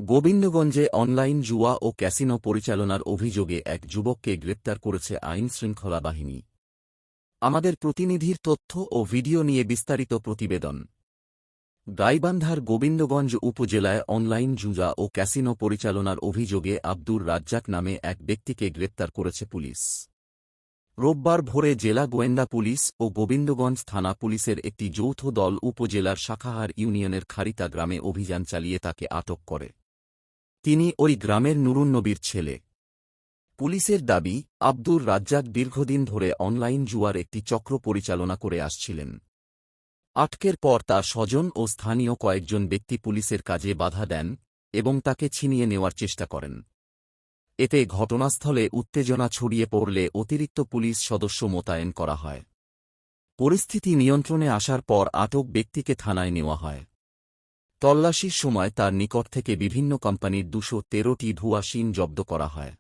গোবিন্দগঞ্জে online জুয়া ও casino পরিচালনার অভিযোগে এক যুবককে গ্রেপ্তার করেছে আইনশৃঙ্খলা বাহিনী। আমাদের প্রতিনিধির তথ্য ও ভিডিও নিয়ে বিস্তারিত প্রতিবেদন। গাইবান্ধার গোবিন্দগঞ্জ উপজেলায় অনলাইন জুয়া ও ক্যাসিনো পরিচালনার অভিযোগে আব্দুর রাজ্জাক নামে এক ব্যক্তিকে গ্রেপ্তার করেছে পুলিশ। রোববার ভোরে জেলা গোয়েন্দা পুলিশ ও গোবিন্দগঞ্জ থানা পুলিশের একটি যৌথ দল উপজেলার শাখাহার ইউনিয়নের খারিতা গ্রামে অভিযান চালিয়ে তাকে আটক করে। তিনি ওই গ্রামের নুরুন্নবীর ছেলে। পুলিশের দাবি, আব্দুর রাজ্জাক দীর্ঘদিন ধরে অনলাইন জুয়ার একটি চক্র পরিচালনা করে আসছিলেন। আটকের পর তার স্বজন ও স্থানীয় কয়েকজন ব্যক্তি পুলিশের কাজে বাধা দেন এবং তাকে ছিনিয়ে নেওয়ার চেষ্টা করেন। এতে ঘটনাস্থলে উত্তেজনা ছড়িয়ে পড়লে অতিরিক্ত পুলিশ সদস্য মোতায়েন করা হয়। পরিস্থিতি নিয়ন্ত্রণে আসার পর আটক ব্যক্তিকে থানায় নেওয়া হয়। তল্লাশির সময় তার নিকট থেকে বিভিন্ন কোম্পানির 213টি ভুয়া সিম জব্দ করা হয়।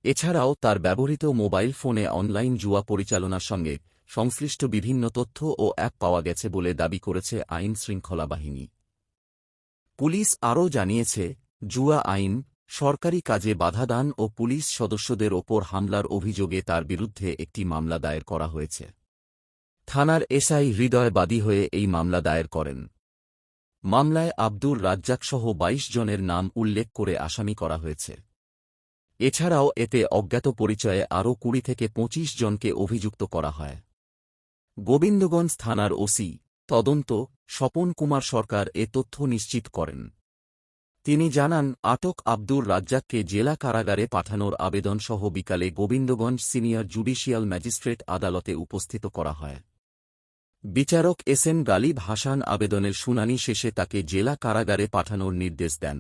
এছাড়াও তার ব্যবহৃত মোবাইল ফোনে অনলাইন জুয়া পরিচালনার সঙ্গে সংশ্লিষ্ট বিভিন্ন তথ্য ও অ্যাপ পাওয়া গেছে বলে দাবি করেছে আইনশৃঙ্খলা বাহিনী। পুলিশ আরও জানিয়েছে, জুয়া আইন, সরকারি কাজে বাধাদান ও পুলিশ সদস্যদের ওপর হামলার অভিযোগে তার বিরুদ্ধে একটি মামলা দায়ের করা হয়েছে। থানার এসআই হৃদয় বাদী হয়ে এই মামলা দায়ের করেন। মামলায় আব্দুর রাজ্জাকসহ 22 জনের নাম উল্লেখ করে আসামি করা হয়েছে। এছাড়াও এতে অজ্ঞাত পরিচয়ে আরও 20 থেকে 25 জনকে অভিযুক্ত করা হয়। গোবিন্দগঞ্জ থানার ওসি তদন্ত স্বপন কুমার সরকার এ তথ্য নিশ্চিত করেন। তিনি জানান, আটক আব্দুর রাজ্জাককে জেলা কারাগারে পাঠানোর আবেদনসহ বিকালে গোবিন্দগঞ্জ সিনিয়র জুডিশিয়াল ম্যাজিস্ট্রেট আদালতে উপস্থিত করা হয়। বিচারক এস এন গালিব হাসান আবেদনের শুনানি শেষে তাকে জেলা কারাগারে পাঠানোর নির্দেশ দেন।